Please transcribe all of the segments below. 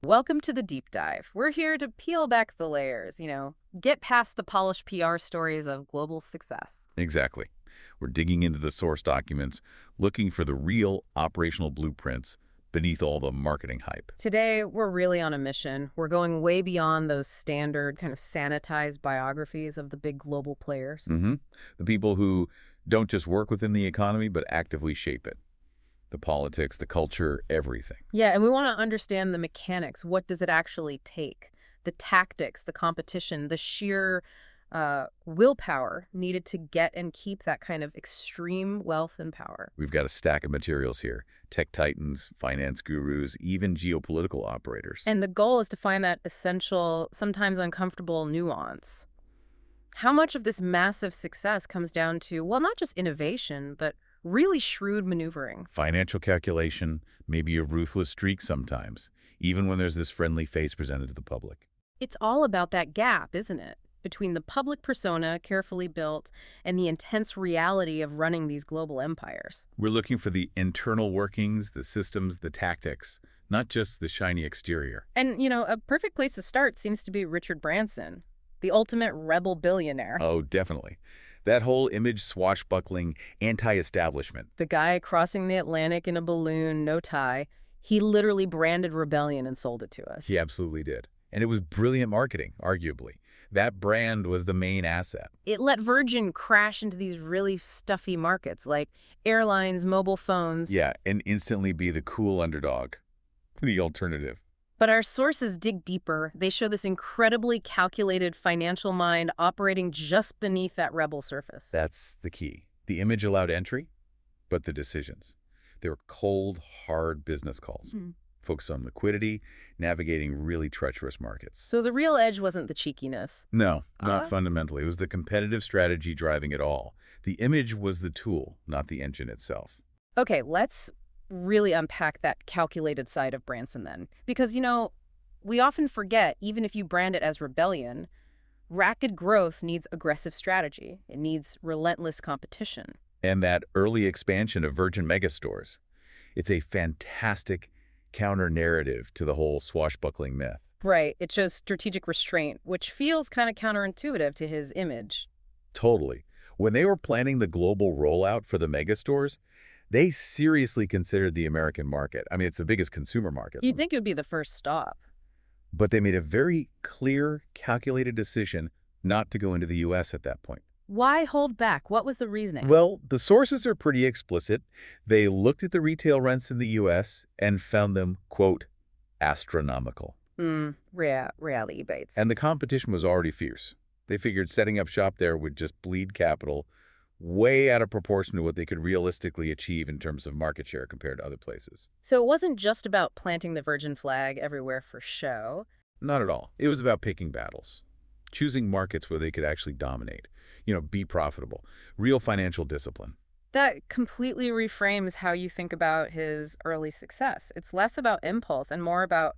Welcome to the deep dive. We're here to peel back the layers, get past the polished PR stories of global success. Exactly. We're digging into the source documents, looking for the real operational blueprints beneath all the marketing hype. Today, we're really on a mission. We're going way beyond those standard kind of sanitized biographies of the big global players. The people who don't just work within the economy, but actively shape it. The politics, the culture, everything. Yeah, and we want to understand the mechanics. What does it actually take? The tactics, the competition, the sheer willpower needed to get and keep that kind of extreme wealth and power. We've got a stack of materials here. Tech titans, finance gurus, even geopolitical operators. And the goal is to find that essential, sometimes uncomfortable nuance. How much of this massive success comes down to, well, not just innovation, but really shrewd maneuvering? Financial calculation, maybe a ruthless streak sometimes, even when there's this friendly face presented to the public. It's all about that gap, isn't it? Between the public persona, carefully built, and the intense reality of running these global empires. We're looking for the internal workings, the systems, the tactics, not just the shiny exterior. And, a perfect place to start seems to be Richard Branson, the ultimate rebel billionaire. Oh, definitely. That whole image swashbuckling, anti-establishment. The guy crossing the Atlantic in a balloon, no tie. He literally branded rebellion and sold it to us. He absolutely did. And it was brilliant marketing, arguably. That brand was the main asset. It let Virgin crash into these really stuffy markets like airlines, mobile phones. Yeah, and instantly be the cool underdog. The alternative. But our sources dig deeper. They show this incredibly calculated financial mind operating just beneath that rebel surface. That's the key. The image allowed entry, but the decisions. They were cold, hard business calls. Focused on liquidity, navigating really treacherous markets. So the real edge wasn't the cheekiness. No, not fundamentally. It was the competitive strategy driving it all. The image was the tool, not the engine itself. Okay, let's really unpack that calculated side of Branson then. Because, we often forget, even if you brand it as rebellion, rapid growth needs aggressive strategy. It needs relentless competition. And that early expansion of Virgin megastores. It's a fantastic counter-narrative to the whole swashbuckling myth. Right. It shows strategic restraint, which feels kind of counterintuitive to his image. Totally. When they were planning the global rollout for the megastores, they seriously considered the American market. I mean, it's the biggest consumer market. You'd think it would be the first stop. But they made a very clear, calculated decision not to go into the U.S. at that point. Why hold back? What was the reasoning? Well, the sources are pretty explicit. They looked at the retail rents in the U.S. and found them, quote, astronomical. Reality bites. And the competition was already fierce. They figured setting up shop there would just bleed capital way out of proportion to what they could realistically achieve in terms of market share compared to other places. So it wasn't just about planting the Virgin flag everywhere for show. Not at all. It was about picking battles, choosing markets where they could actually dominate, be profitable, real financial discipline. That completely reframes how you think about his early success. It's less about impulse and more about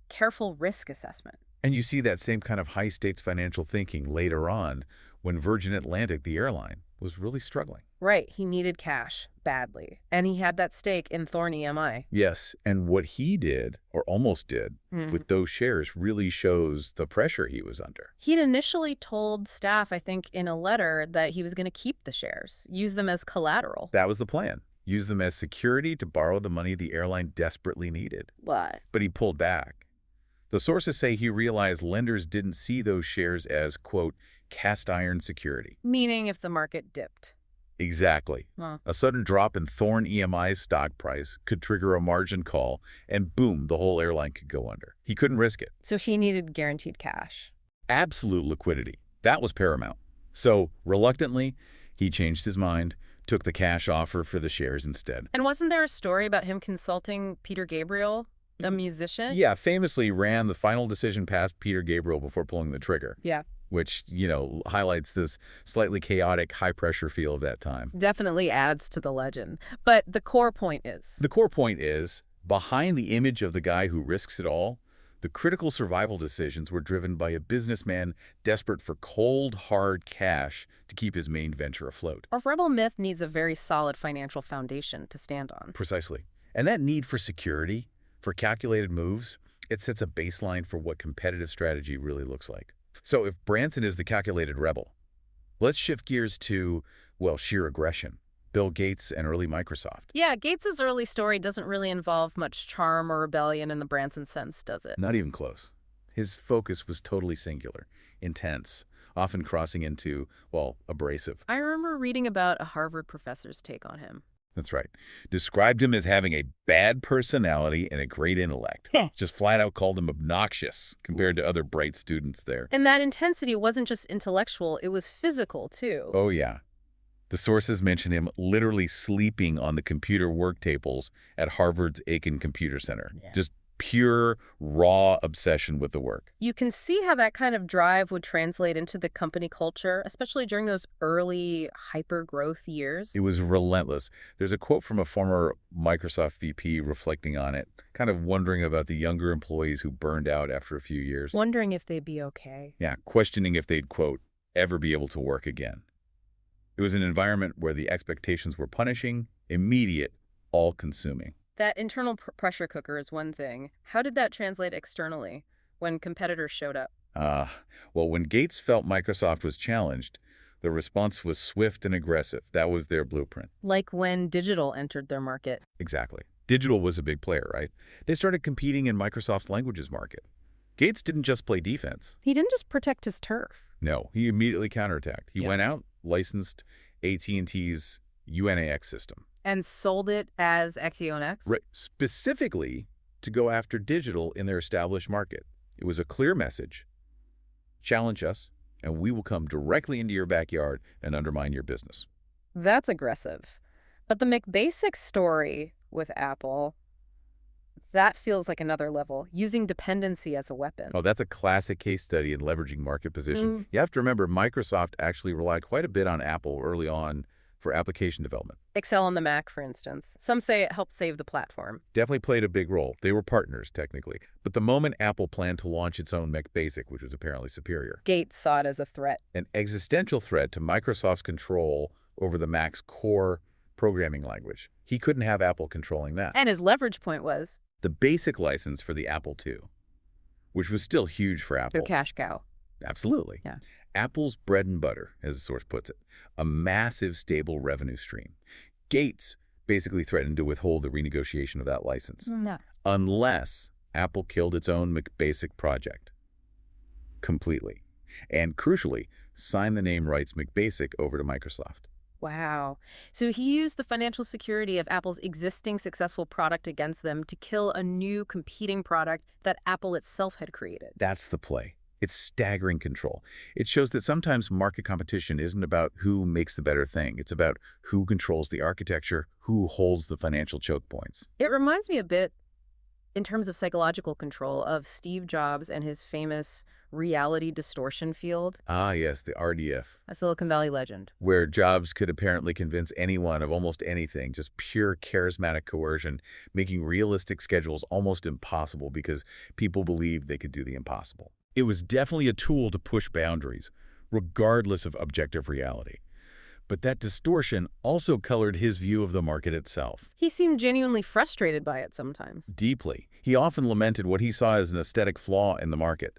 careful risk assessment. And you see that same kind of high-stakes financial thinking later on when Virgin Atlantic, the airline, was really struggling. Right. He needed cash badly. And he had that stake in Thorn EMI. Yes. And what he did, or almost did, with those shares really shows the pressure he was under. He'd initially told staff, I think, in a letter that he was going to keep the shares, use them as collateral. That was the plan. Use them as security to borrow the money the airline desperately needed. What? But he pulled back. The sources say he realized lenders didn't see those shares as, quote, cast iron security. Meaning if the market dipped. Exactly. A sudden drop in Thorn EMI's stock price could trigger a margin call, and boom, the whole airline could go under. He couldn't risk it. So he needed guaranteed cash. Absolute liquidity. That was paramount. So, reluctantly, he changed his mind, took the cash offer for the shares instead. And wasn't there a story about him consulting Peter Gabriel, the musician? Yeah, famously ran the final decision past Peter Gabriel before pulling the trigger. Yeah. Which, highlights this slightly chaotic, high-pressure feel of that time. Definitely adds to the legend. But the core point is? The core point is, behind the image of the guy who risks it all, the critical survival decisions were driven by a businessman desperate for cold, hard cash to keep his main venture afloat. A rebel myth needs a very solid financial foundation to stand on. Precisely. And that need for security, for calculated moves, It sets a baseline for what competitive strategy really looks like. So if Branson is the calculated rebel, let's shift gears to, well, sheer aggression. Bill Gates and early Microsoft. Yeah, Gates's early story doesn't really involve much charm or rebellion in the Branson sense, does it? Not even close. His focus was totally singular, intense, often crossing into, well, abrasive. I remember reading about a Harvard professor's take on him. That's right. Described him as having a bad personality and a great intellect. Just flat out called him obnoxious compared to other bright students there. And that intensity wasn't just intellectual, it was physical, too. Oh, yeah. The sources mention him literally sleeping on the computer work tables at Harvard's Aiken Computer Center. Yeah. Just pure, raw obsession with the work. You can see how that kind of drive would translate into the company culture, especially during those early hyper-growth years. It was relentless. There's a quote from a former Microsoft VP reflecting on it, kind of wondering about the younger employees who burned out after a few years. Wondering if they'd be okay. Yeah, questioning if they'd, quote, ever be able to work again. It was an environment where the expectations were punishing, immediate, all-consuming. That internal pressure cooker is one thing. How did that translate externally when competitors showed up? Well, when Gates felt Microsoft was challenged, the response was swift and aggressive. That was their blueprint. Like when digital entered their market. Exactly. Digital was a big player, right? They started competing in Microsoft's languages market. Gates didn't just play defense. He didn't just protect his turf. No, he immediately counterattacked. He Yeah. went out, licensed AT&T's UNAX system. And sold it as Xeon. Right, specifically to go after digital in their established market. It was a clear message. Challenge us, and we will come directly into your backyard and undermine your business. That's aggressive. But the McBasic story with Apple, that feels like another level, using dependency as a weapon. Oh, that's a classic case study in leveraging market position. You have to remember, Microsoft actually relied quite a bit on Apple early on for application development. Excel on the Mac, for instance. Some say it helped save the platform. Definitely played a big role. They were partners, technically. But the moment Apple planned to launch its own McBasic, which was apparently superior, Gates saw it as a threat. an existential threat to Microsoft's control over the Mac's core programming language. He couldn't have Apple controlling that. And his leverage point was The basic license for the Apple II, which was still huge for Apple. their cash cow. Absolutely. Yeah. Apple's bread and butter, as the source puts it, a massive, stable revenue stream. Gates basically threatened to withhold the renegotiation of that license, No. unless Apple killed its own McBasic project completely, and crucially, signed the name rights McBasic over to Microsoft. Wow. So he used the financial security of Apple's existing successful product against them to kill a new competing product that Apple itself had created. That's the play. It's staggering control. It shows that sometimes market competition isn't about who makes the better thing. It's about who controls the architecture, who holds the financial choke points. It reminds me a bit, in terms of psychological control, of Steve Jobs and his famous reality distortion field, Ah, yes, the RDF, a Silicon Valley legend. where Jobs could apparently convince anyone of almost anything, just pure charismatic coercion, making realistic schedules almost impossible because people believed they could do the impossible. It was definitely a tool to push boundaries, regardless of objective reality. But that distortion also colored his view of the market itself. He seemed genuinely frustrated by it sometimes. Deeply. He often lamented what he saw as an aesthetic flaw in the market,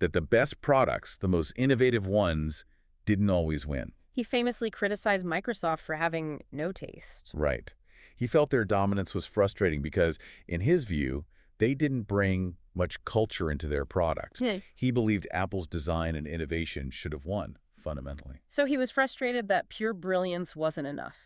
that the best products, the most innovative ones, didn't always win. He famously criticized Microsoft for having no taste. Right. He felt their dominance was frustrating because, in his view, they didn't bring much culture into their product. Yeah. He believed Apple's design and innovation should have won, fundamentally. So he was frustrated that pure brilliance wasn't enough.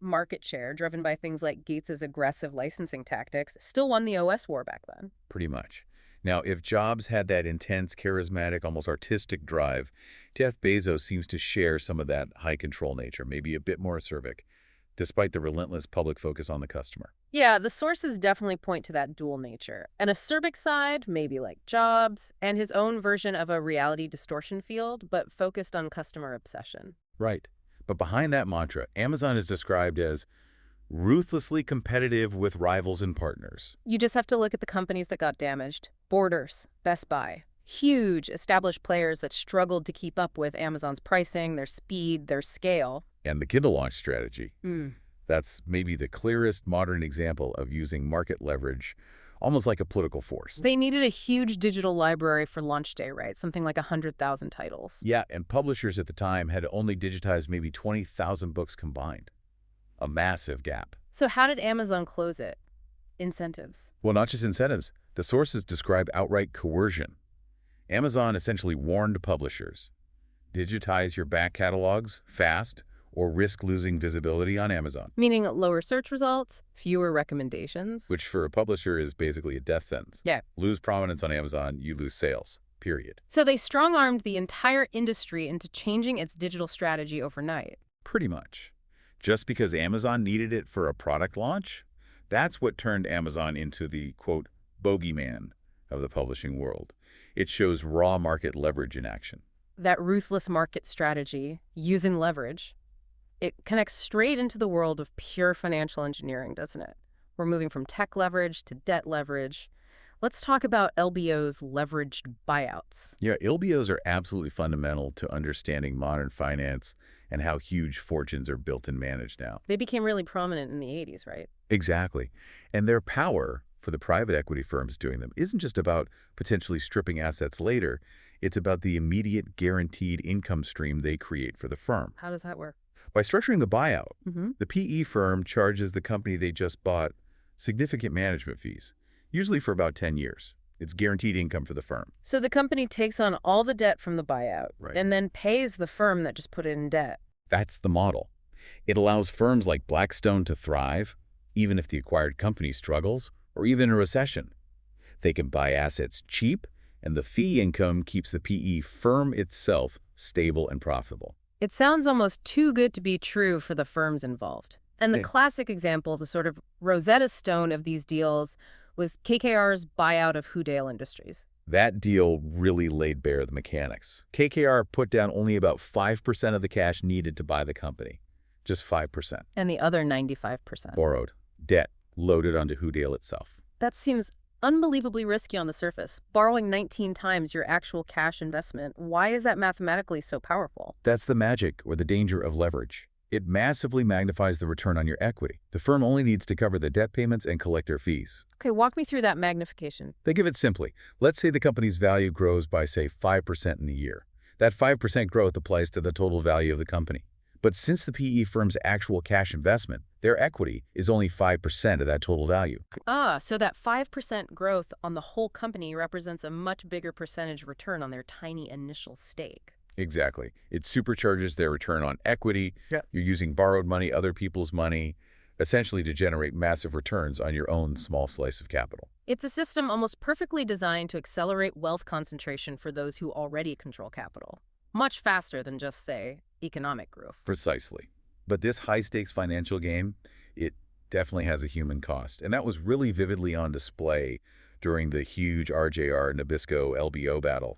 Market share, driven by things like Gates's aggressive licensing tactics, still won the OS war back then. Pretty much. Now, if Jobs had that intense, charismatic, almost artistic drive, Jeff Bezos seems to share some of that high-control nature, maybe a bit more acerbic, despite the relentless public focus on the customer. Yeah, the sources definitely point to that dual nature. An acerbic side, maybe like Jobs, and his own version of a reality distortion field, but focused on customer obsession. Right. But behind that mantra, Amazon is described as ruthlessly competitive with rivals and partners. You just have to look at the companies that got damaged. Borders, Best Buy. Huge established players that struggled to keep up with Amazon's pricing, their speed, their scale. And the Kindle launch strategy. That's maybe the clearest modern example of using market leverage almost like a political force. They needed a huge digital library for launch day, right? Something like 100,000 titles. Yeah, and publishers at the time had only digitized maybe 20,000 books combined. A massive gap. So how did Amazon close it? Incentives. Well, not just incentives. The sources describe outright coercion. Amazon essentially warned publishers, digitize your back catalogs fast or risk losing visibility on Amazon. Meaning lower search results, fewer recommendations. Which for a publisher is basically a death sentence. Yeah. Lose prominence on Amazon, you lose sales, period. So they strong-armed the entire industry into changing its digital strategy overnight. Pretty much. Just because Amazon needed it for a product launch, that's what turned Amazon into the, quote, bogeyman of the publishing world. It shows raw market leverage in action. That ruthless market strategy, using leverage, it connects straight into the world of pure financial engineering, doesn't it? We're moving from tech leverage to debt leverage. Let's talk about LBO's leveraged buyouts. Yeah, LBOs are absolutely fundamental to understanding modern finance and how huge fortunes are built and managed now. They became really prominent in the 80s, right? Exactly. And their power for the private equity firms doing them isn't just about potentially stripping assets later. It's about the immediate guaranteed income stream they create for the firm. How does that work? By structuring the buyout, the PE firm charges the company they just bought significant management fees, usually for about 10 years. It's guaranteed income for the firm. So the company takes on all the debt from the buyout Right. and then pays the firm that just put it in debt. That's the model. It allows firms like Blackstone to thrive, even if the acquired company struggles, or even in a recession. They can buy assets cheap, and the fee income keeps the PE firm itself stable and profitable. It sounds almost too good to be true for the firms involved. And the Yeah. classic example, the sort of Rosetta Stone of these deals, was KKR's buyout of Houdale Industries. That deal really laid bare the mechanics. KKR put down only about 5% of the cash needed to buy the company. Just 5%. And the other 95%. Borrowed. Debt loaded onto Houdale itself. That seems unbelievably risky on the surface. Borrowing 19 times your actual cash investment, why is that mathematically so powerful? That's the magic or the danger of leverage. It massively magnifies the return on your equity. The firm only needs to cover the debt payments and collect their fees. Okay, walk me through that magnification. Think of it simply. Let's say the company's value grows by, say, 5% in a year. That 5% growth applies to the total value of the company. But since the PE firm's actual cash investment, their equity is only 5% of that total value. So that 5% growth on the whole company represents a much bigger percentage return on their tiny initial stake. Exactly. It supercharges their return on equity. Yeah. You're using borrowed money, other people's money, essentially to generate massive returns on your own small slice of capital. It's a system almost perfectly designed to accelerate wealth concentration for those who already control capital. Much faster than just, say, economic growth. Precisely. But this high-stakes financial game, it definitely has a human cost. And that was really vividly on display during the huge RJR Nabisco LBO battle.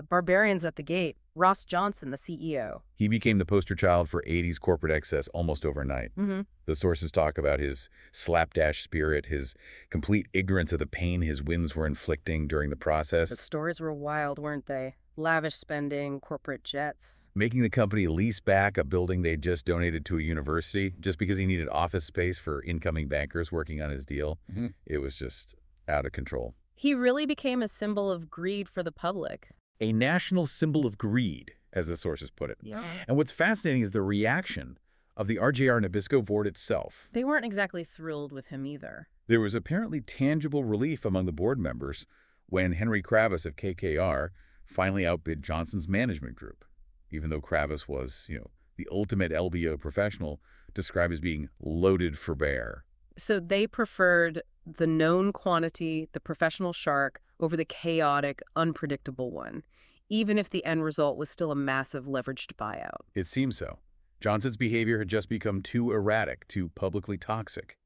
Barbarians at the gate. Ross Johnson, the CEO. He became the poster child for 80s corporate excess almost overnight. The sources talk about his slapdash spirit, his complete ignorance of the pain his wins were inflicting during the process. The stories were wild, weren't they? Lavish spending, corporate jets. Making the company lease back a building they'd just donated to a university just because he needed office space for incoming bankers working on his deal. It was just out of control. He really became a symbol of greed for the public. A national symbol of greed, as the sources put it. Yeah. And what's fascinating is the reaction of the RJR Nabisco board itself. They weren't exactly thrilled with him either. There was apparently tangible relief among the board members when Henry Kravis of KKR finally outbid Johnson's management group, even though Kravis was, the ultimate LBO professional, described as being loaded for bear. So they preferred the known quantity, the professional shark, over the chaotic, unpredictable one, even if the end result was still a massive leveraged buyout. It seems so. Johnson's behavior had just become too erratic, too publicly toxic.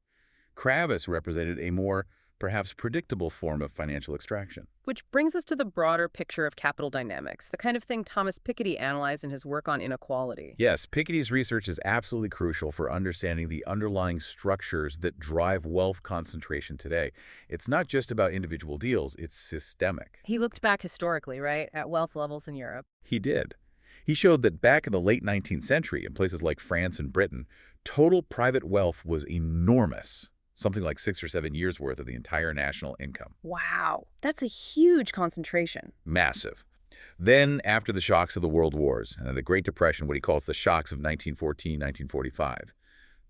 Kravis represented a more, perhaps predictable form of financial extraction. Which brings us to the broader picture of capital dynamics, the kind of thing Thomas Piketty analyzed in his work on inequality. Yes, Piketty's research is absolutely crucial for understanding the underlying structures that drive wealth concentration today. It's not just about individual deals, it's systemic. He looked back historically, right, at wealth levels in Europe. He did. He showed that back in the late 19th century, in places like France and Britain, total private wealth was enormous. something like 6 or 7 years worth of the entire national income. Wow, that's a huge concentration. Massive. Then, after the shocks of the World Wars and the Great Depression, what he calls the shocks of 1914, 1945,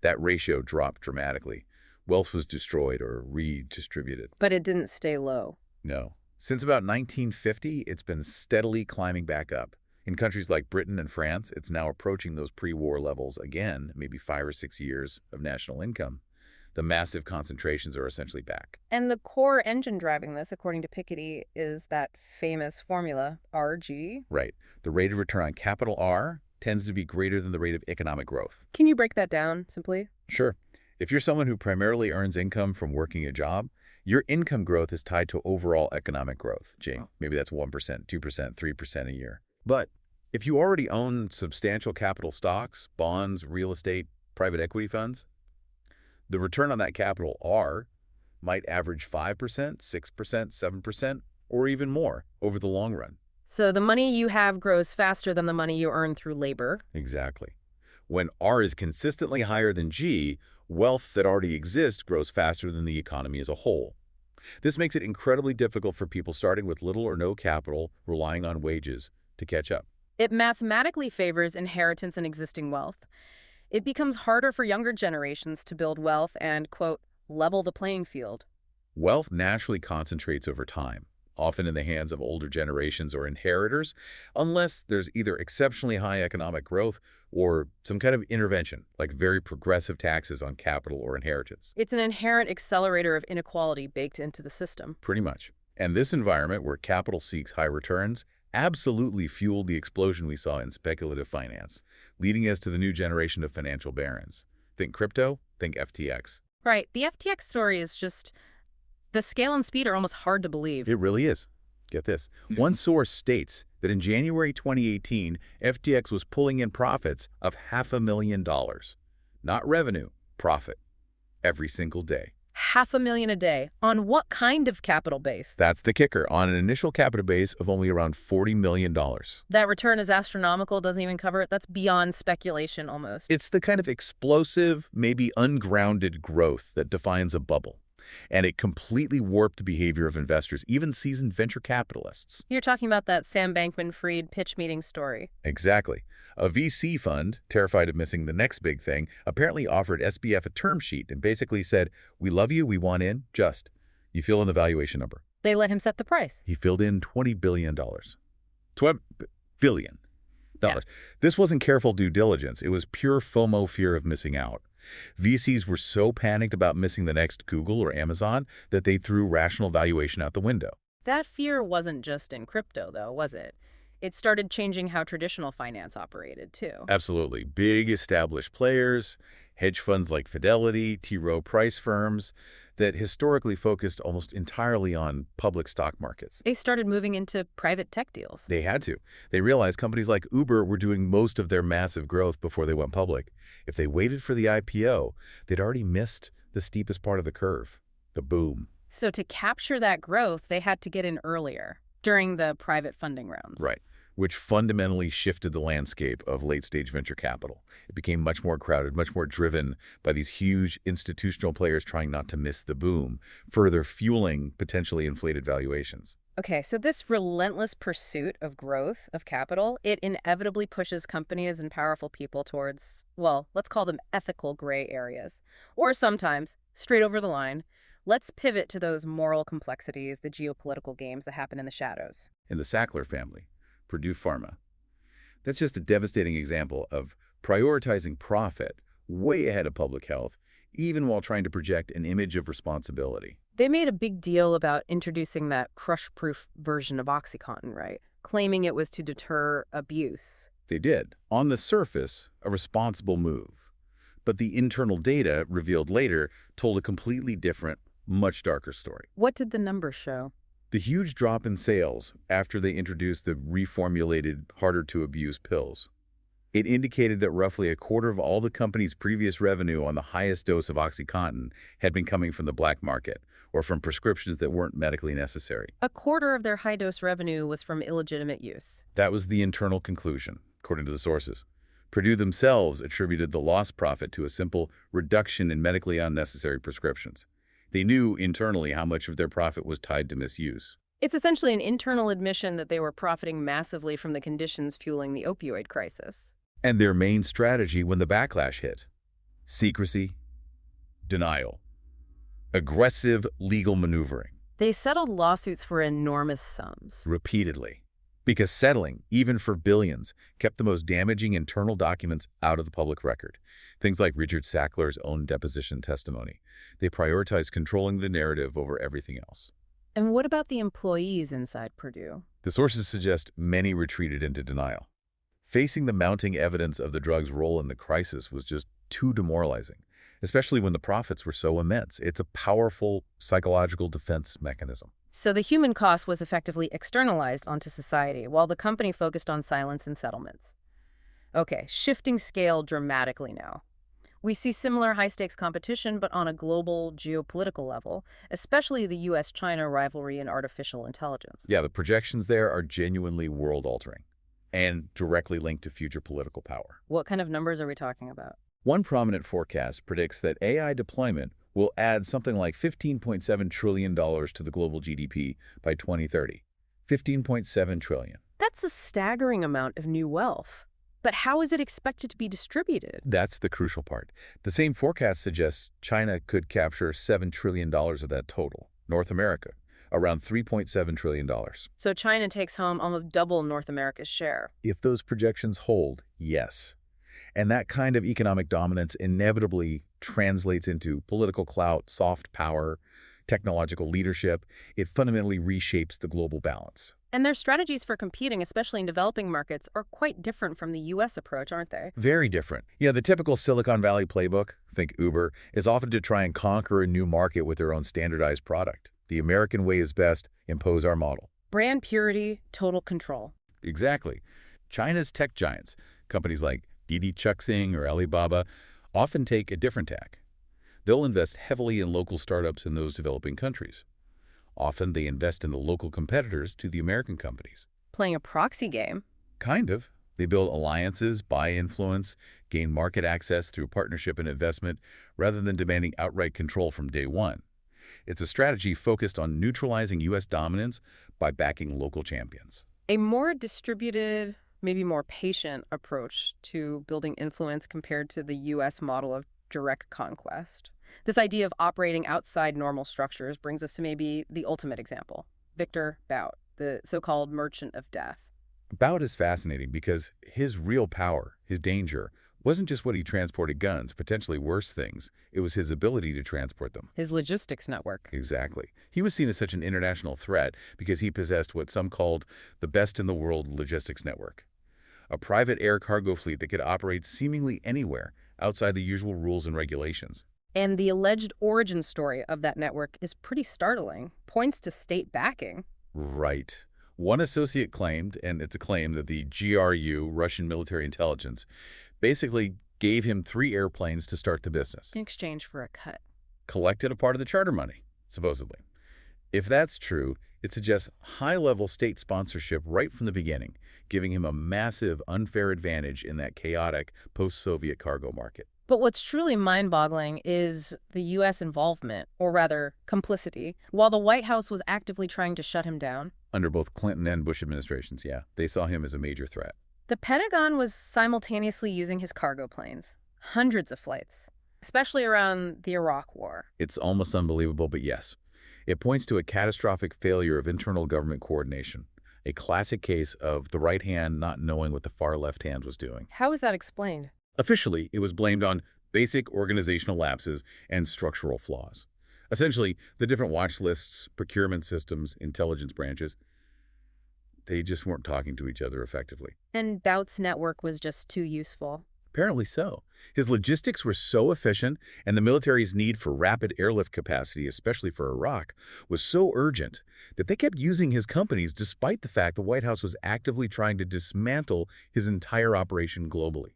that ratio dropped dramatically. Wealth was destroyed or redistributed. But it didn't stay low. No. Since about 1950, it's been steadily climbing back up. In countries like Britain and France, it's now approaching those pre-war levels again, maybe 5 or 6 years of national income. The massive concentrations are essentially back. And the core engine driving this, according to Piketty, is that famous formula, RG. Right. The rate of return on capital, R, tends to be greater than the rate of economic growth. Can you break that down simply? Sure. If you're someone who primarily earns income from working a job, your income growth is tied to overall economic growth. Jane, maybe that's 1%, 2%, 3% a year. But if you already own substantial capital stocks, bonds, real estate, private equity funds, the return on that capital, R, might average 5%, 6%, 7%, or even more over the long run. So the money you have grows faster than the money you earn through labor. Exactly. When R is consistently higher than G, wealth that already exists grows faster than the economy as a whole. This makes it incredibly difficult for people starting with little or no capital, relying on wages, to catch up. It mathematically favors inheritance and existing wealth. It becomes harder for younger generations to build wealth and, quote, level the playing field. Wealth naturally concentrates over time, often in the hands of older generations or inheritors, unless there's either exceptionally high economic growth or some kind of intervention, like very progressive taxes on capital or inheritance. It's an inherent accelerator of inequality baked into the system. Pretty much. And this environment where capital seeks high returns absolutely fueled the explosion we saw in speculative finance, leading us to the new generation of financial barons. Think crypto, think FTX. Right. The FTX story is just... the scale and speed are almost hard to believe. It really is. Get this. One source states that in January 2018, FTX was pulling in profits of $500,000. Not revenue, profit. Every single day. $500,000 a day. On what kind of capital base? That's the kicker. On an initial capital base of only around $40 million. That return is astronomical, doesn't even cover it. That's beyond speculation almost. It's the kind of explosive, maybe ungrounded growth that defines a bubble. And it completely warped the behavior of investors, even seasoned venture capitalists. You're talking about that Sam Bankman-Fried pitch meeting story. Exactly. A VC fund, terrified of missing the next big thing, apparently offered SBF a term sheet and basically said, "We love you, we want in, just, you fill in the valuation number." They let him set the price. He filled in $20 billion. $20 billion. Yeah. This wasn't careful due diligence. It was pure FOMO, fear of missing out. VCs were so panicked about missing the next Google or Amazon that they threw rational valuation out the window. That fear wasn't just in crypto, though, was it? It started changing how traditional finance operated, too. Absolutely. Big established players, hedge funds like Fidelity, T. Rowe Price firms that historically focused almost entirely on public stock markets. They started moving into private tech deals. They had to. They realized companies like Uber were doing most of their massive growth before they went public. If they waited for the IPO, they'd already missed the steepest part of the curve, the boom. So to capture that growth, they had to get in earlier, during the private funding rounds. Right, which fundamentally shifted the landscape of late-stage venture capital. It became much more crowded, much more driven by these huge institutional players trying not to miss the boom, further fueling potentially inflated valuations. Okay, so this relentless pursuit of growth, of capital, it inevitably pushes companies and powerful people towards, well, let's call them ethical gray areas. Or sometimes, straight over the line, let's pivot to those moral complexities, the geopolitical games that happen in the shadows. In the Sackler family, Purdue Pharma. That's just a devastating example of prioritizing profit way ahead of public health, even while trying to project an image of responsibility. They made a big deal about introducing that crush-proof version of OxyContin, right? Claiming it was to deter abuse. They did. On the surface, a responsible move. But the internal data, revealed later, told a completely different, much darker story. What did the numbers show? The huge drop in sales after they introduced the reformulated, harder-to-abuse pills. It indicated that roughly a quarter of all the company's previous revenue on the highest dose of OxyContin had been coming from the black market, or from prescriptions that weren't medically necessary. A quarter of their high-dose revenue was from illegitimate use. That was the internal conclusion, according to the sources. Purdue themselves attributed the lost profit to a simple reduction in medically unnecessary prescriptions. They knew internally how much of their profit was tied to misuse. It's essentially an internal admission that they were profiting massively from the conditions fueling the opioid crisis. And their main strategy when the backlash hit: secrecy, denial, aggressive legal maneuvering. They settled lawsuits for enormous sums. Repeatedly. Because settling, even for billions, kept the most damaging internal documents out of the public record. Things like Richard Sackler's own deposition testimony. They prioritized controlling the narrative over everything else. And what about the employees inside Purdue? The sources suggest many retreated into denial. Facing the mounting evidence of the drug's role in the crisis was just too demoralizing, especially when the profits were so immense. It's a powerful psychological defense mechanism. So the human cost was effectively externalized onto society, while the company focused on silence and settlements. Okay, shifting scale dramatically now. We see similar high-stakes competition, but on a global geopolitical level, especially the US-China rivalry in artificial intelligence. Yeah, the projections there are genuinely world-altering and directly linked to future political power. What kind of numbers are we talking about? One prominent forecast predicts that AI deployment will add something like $15.7 trillion to the global GDP by 2030. $15.7 trillion. That's a staggering amount of new wealth. But how is it expected to be distributed? That's the crucial part. The same forecast suggests China could capture $7 trillion of that total. North America, around $3.7 trillion. So China takes home almost double North America's share. If those projections hold, yes. And that kind of economic dominance inevitably translates into political clout, soft power, technological leadership. It fundamentally reshapes the global balance. And their strategies for competing, especially in developing markets, are quite different from the U.S. approach, aren't they? Very different. The typical Silicon Valley playbook, think Uber, is often to try and conquer a new market with their own standardized product. The American way is best, impose our model. Brand purity, total control. Exactly. China's tech giants, companies like Didi Chuxing or Alibaba, often take a different tack. They'll invest heavily in local startups in those developing countries. Often they invest in the local competitors to the American companies. Playing a proxy game. Kind of. They build alliances, buy influence, gain market access through partnership and investment, rather than demanding outright control from day one. It's a strategy focused on neutralizing U.S. dominance by backing local champions. A more distributed, maybe more patient approach to building influence compared to the U.S. model of direct conquest. This idea of operating outside normal structures brings us to maybe the ultimate example, Victor Bout, the so-called merchant of death. Bout is fascinating because his real power, his danger, wasn't just what he transported guns, potentially worse things. It was his ability to transport them. His logistics network. Exactly. He was seen as such an international threat because he possessed what some called the best-in-the-world logistics network. A private air cargo fleet that could operate seemingly anywhere outside the usual rules and regulations. And the alleged origin story of that network is pretty startling. Points to state backing. Right. One associate claimed, and it's a claim, that the GRU, Russian military intelligence, basically gave him 3 airplanes to start the business. In exchange for a cut. Collected a part of the charter money, supposedly. If that's true, it suggests high-level state sponsorship right from the beginning, giving him a massive, unfair advantage in that chaotic post-Soviet cargo market. But what's truly mind-boggling is the U.S. involvement, or rather, complicity, while the White House was actively trying to shut him down. Under both Clinton and Bush administrations, yeah. They saw him as a major threat. The Pentagon was simultaneously using his cargo planes. Hundreds of flights, especially around the Iraq War. It's almost unbelievable, but yes. It points to a catastrophic failure of internal government coordination. A classic case of the right hand not knowing what the far left hand was doing. How is that explained? Officially, it was blamed on basic organizational lapses and structural flaws. Essentially, the different watch lists, procurement systems, intelligence branches, they just weren't talking to each other effectively. And Bout's network was just too useful. Apparently so. His logistics were so efficient, and the military's need for rapid airlift capacity, especially for Iraq, was so urgent that they kept using his companies despite the fact the White House was actively trying to dismantle his entire operation globally.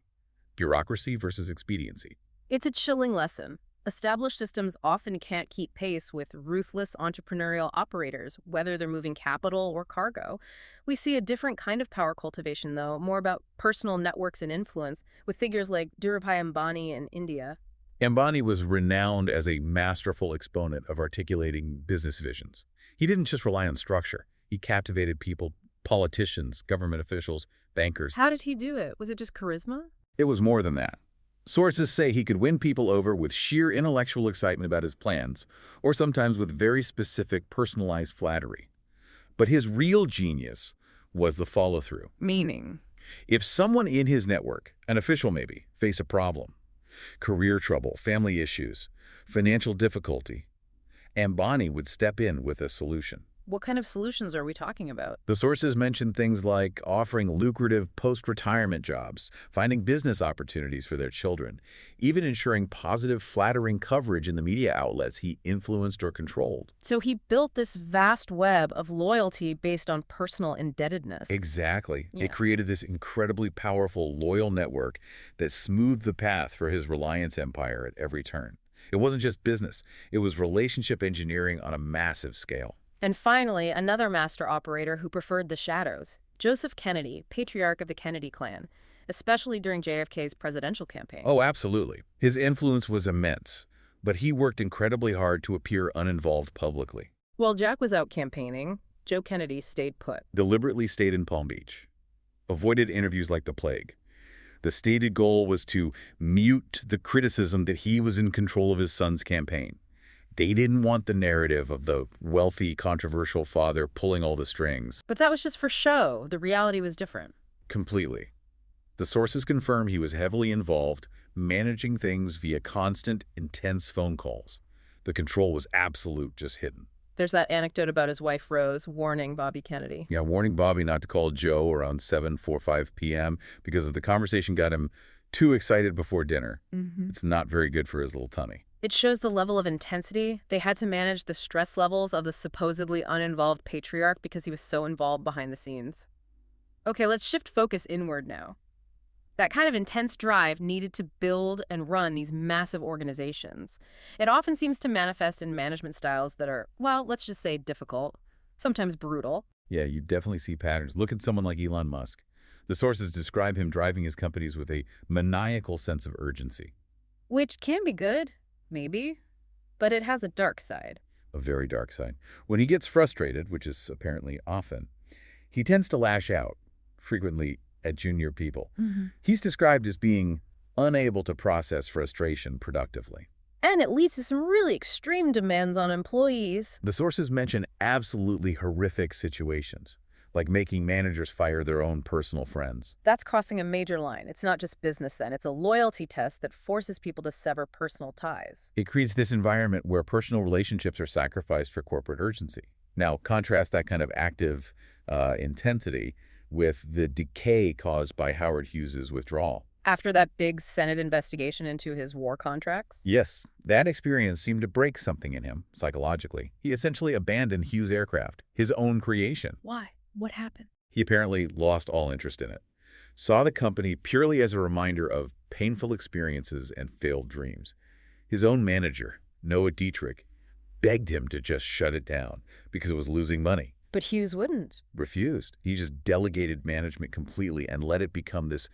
Bureaucracy versus expediency. It's a chilling lesson. Established systems often can't keep pace with ruthless entrepreneurial operators, whether they're moving capital or cargo. We see a different kind of power cultivation, though, more about personal networks and influence, with figures like Dhirubhai Ambani in India. Ambani was renowned as a masterful exponent of articulating business visions. He didn't just rely on structure. He captivated people, politicians, government officials, bankers. How did he do it? Was it just charisma? It was more than that. Sources say he could win people over with sheer intellectual excitement about his plans, or sometimes with very specific personalized flattery. But his real genius was the follow-through. Meaning? If someone in his network, an official maybe, faced a problem, career trouble, family issues, financial difficulty, Ambani would step in with a solution. What kind of solutions are we talking about? The sources mention things like offering lucrative post-retirement jobs, finding business opportunities for their children, even ensuring positive, flattering coverage in the media outlets he influenced or controlled. So he built this vast web of loyalty based on personal indebtedness. Exactly. Yeah. It created this incredibly powerful, loyal network that smoothed the path for his reliance empire at every turn. It wasn't just business. It was relationship engineering on a massive scale. And finally, another master operator who preferred the shadows, Joseph Kennedy, patriarch of the Kennedy clan, especially during JFK's presidential campaign. Oh, absolutely. His influence was immense, but he worked incredibly hard to appear uninvolved publicly. While Jack was out campaigning, Joe Kennedy stayed put. Deliberately stayed in Palm Beach. Avoided interviews like the plague. The stated goal was to mute the criticism that he was in control of his son's campaign. They didn't want the narrative of the wealthy, controversial father pulling all the strings. But that was just for show. The reality was different. Completely. The sources confirm he was heavily involved, managing things via constant, intense phone calls. The control was absolute, just hidden. There's that anecdote about his wife, Rose, warning Bobby Kennedy. Yeah, warning Bobby not to call Joe around 7:45 p.m. because if the conversation got him too excited before dinner, it's not very good for his little tummy. It shows the level of intensity. They had to manage the stress levels of the supposedly uninvolved patriarch because he was so involved behind the scenes. Okay, let's shift focus inward now. That kind of intense drive needed to build and run these massive organizations. It often seems to manifest in management styles that are, well, let's just say difficult, sometimes brutal. Yeah, you definitely see patterns. Look at someone like Elon Musk. The sources describe him driving his companies with a maniacal sense of urgency. Which can be good, maybe, but it has a dark side. A very dark side. When he gets frustrated, which is apparently often, he tends to lash out, frequently at junior people. He's described as being unable to process frustration productively. And it leads to some really extreme demands on employees. The sources mention absolutely horrific situations, like making managers fire their own personal friends. That's crossing a major line. It's not just business then. It's a loyalty test that forces people to sever personal ties. It creates this environment where personal relationships are sacrificed for corporate urgency. Now, contrast that kind of active intensity with the decay caused by Howard Hughes's withdrawal. After that big Senate investigation into his war contracts? Yes, that experience seemed to break something in him, psychologically. He essentially abandoned Hughes' aircraft, his own creation. Why? What happened? He apparently lost all interest in it, saw the company purely as a reminder of painful experiences and failed dreams. His own manager, Noah Dietrich, begged him to just shut it down because it was losing money. But Hughes wouldn't. Refused. He just delegated management completely and let it become this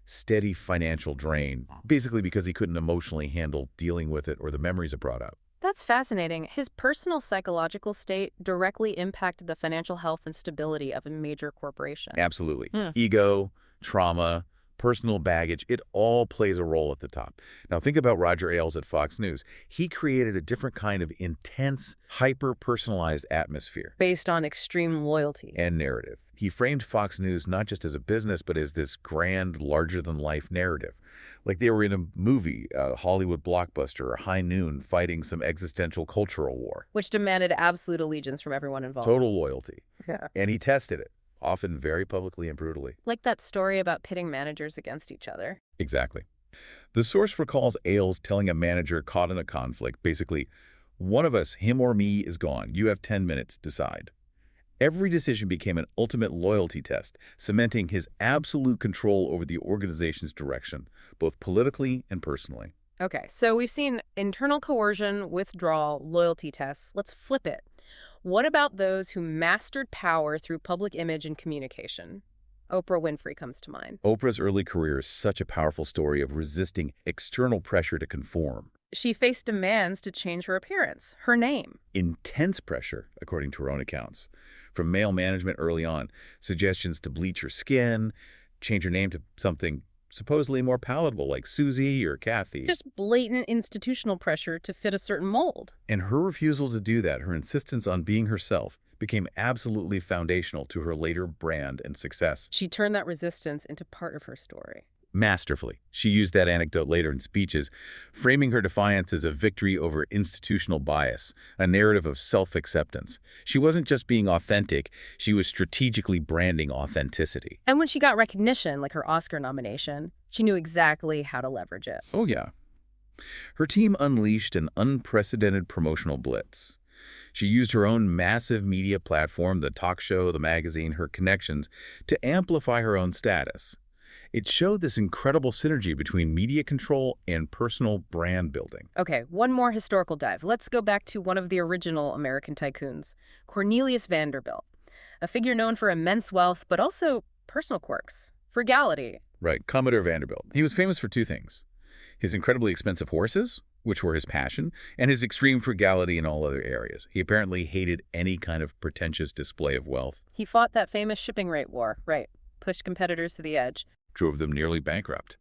steady financial drain, basically because he couldn't emotionally handle dealing with it or the memories it brought up. That's fascinating. His personal psychological state directly impacted the financial health and stability of a major corporation. Absolutely. Ego, trauma, personal baggage, it all plays a role at the top. Now think about Roger Ailes at Fox News. He created a different kind of intense, hyper-personalized atmosphere. Based on extreme loyalty. And narrative. He framed Fox News not just as a business, but as this grand, larger-than-life narrative. Like they were in a movie, a Hollywood blockbuster, or High Noon, fighting some existential cultural war. Which demanded absolute allegiance from everyone involved. Total loyalty. Yeah. And he tested it, often very publicly and brutally. Like that story about pitting managers against each other. Exactly. The source recalls Ailes telling a manager caught in a conflict, basically, one of us, him or me, is gone. You have 10 minutes, decide. Every decision became an ultimate loyalty test, cementing his absolute control over the organization's direction, both politically and personally. Okay, so we've seen internal coercion, withdrawal, loyalty tests. Let's flip it. What about those who mastered power through public image and communication? Oprah Winfrey comes to mind. Oprah's early career is such a powerful story of resisting external pressure to conform. She faced demands to change her appearance, her name. Intense pressure, according to her own accounts, from male management early on, suggestions to bleach her skin, change her name to something supposedly more palatable like Susie or Kathy. Just blatant institutional pressure to fit a certain mold. And her refusal to do that, her insistence on being herself, became absolutely foundational to her later brand and success. She turned that resistance into part of her story. Masterfully. She used that anecdote later in speeches, framing her defiance as a victory over institutional bias, a narrative of self-acceptance. She wasn't just being authentic, she was strategically branding authenticity. And when she got recognition, like her Oscar nomination, she knew exactly how to leverage it. Oh yeah. Her team unleashed an unprecedented promotional blitz. She used her own massive media platform, the talk show, the magazine, her connections, to amplify her own status. It showed this incredible synergy between media control and personal brand building. Okay, one more historical dive. Let's go back to one of the original American tycoons, Cornelius Vanderbilt, a figure known for immense wealth, but also personal quirks, frugality. Right, Commodore Vanderbilt. He was famous for two things: his incredibly expensive horses, which were his passion, and his extreme frugality in all other areas. He apparently hated any kind of pretentious display of wealth. He fought that famous shipping rate war, right, pushed competitors to the edge. Drove them nearly bankrupt.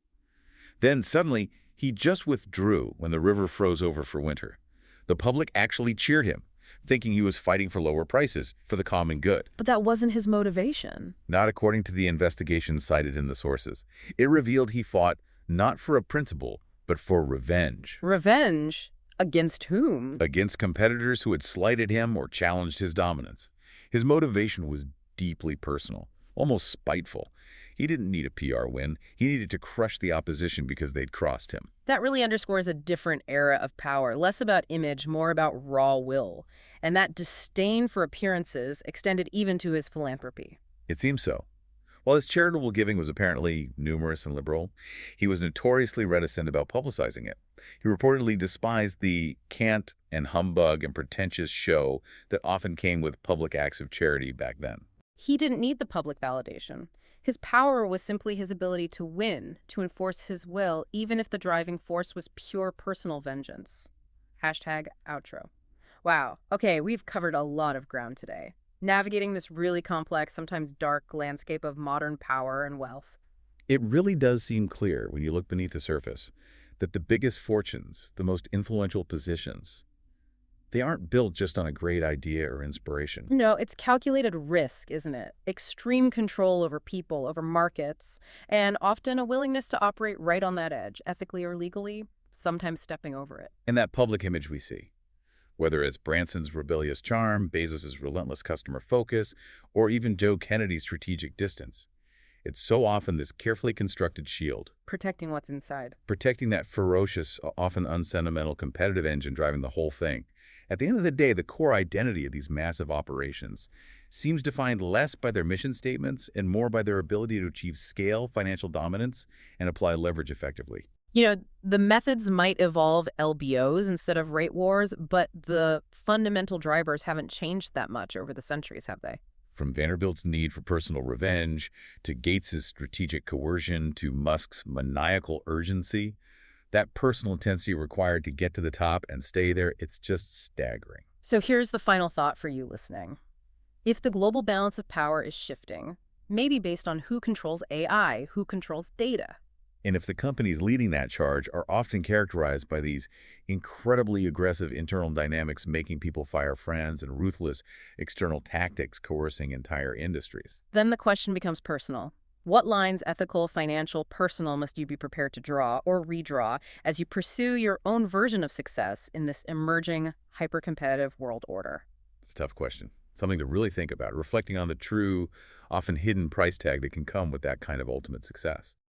Then suddenly, he just withdrew when the river froze over for winter. The public actually cheered him, thinking he was fighting for lower prices for the common good. But that wasn't his motivation. Not according to the investigations cited in the sources. It revealed he fought not for a principle, but for revenge. Revenge? Against whom? Against competitors who had slighted him or challenged his dominance. His motivation was deeply personal, almost spiteful. He didn't need a PR win. He needed to crush the opposition because they'd crossed him. That really underscores a different era of power, less about image, more about raw will. And that disdain for appearances extended even to his philanthropy. It seems so. While his charitable giving was apparently numerous and liberal, he was notoriously reticent about publicizing it. He reportedly despised the cant and humbug and pretentious show that often came with public acts of charity back then. He didn't need the public validation. His power was simply his ability to win, to enforce his will, even if the driving force was pure personal vengeance. Hashtag outro. Wow. Okay, we've covered a lot of ground today, navigating this really complex, sometimes dark landscape of modern power and wealth. It really does seem clear when you look beneath the surface that the biggest fortunes, the most influential positions, they aren't built just on a great idea or inspiration. No, it's calculated risk, isn't it? Extreme control over people, over markets, and often a willingness to operate right on that edge, ethically or legally, sometimes stepping over it. And that public image we see, whether it's Branson's rebellious charm, Bezos's relentless customer focus, or even Joe Kennedy's strategic distance, it's so often this carefully constructed shield, Protecting what's inside. protecting that ferocious, often unsentimental competitive engine driving the whole thing. At the end of the day, the core identity of these massive operations seems defined less by their mission statements and more by their ability to achieve scale, financial dominance, and apply leverage effectively. You know, the methods might evolve LBOs instead of rate wars, but the fundamental drivers haven't changed that much over the centuries, have they? From Vanderbilt's need for personal revenge, to Gates's strategic coercion, to Musk's maniacal urgency, that personal intensity required to get to the top and stay there, it's just staggering. So here's the final thought for you listening. If the global balance of power is shifting, maybe based on who controls AI, who controls data, And if the companies leading that charge are often characterized by these incredibly aggressive internal dynamics making people fire friends and ruthless external tactics coercing entire industries. then the question becomes personal. What lines, ethical, financial, personal, must you be prepared to draw or redraw as you pursue your own version of success in this emerging, hyper-competitive world order? It's a tough question. Something to really think about, reflecting on the true, often hidden price tag that can come with that kind of ultimate success.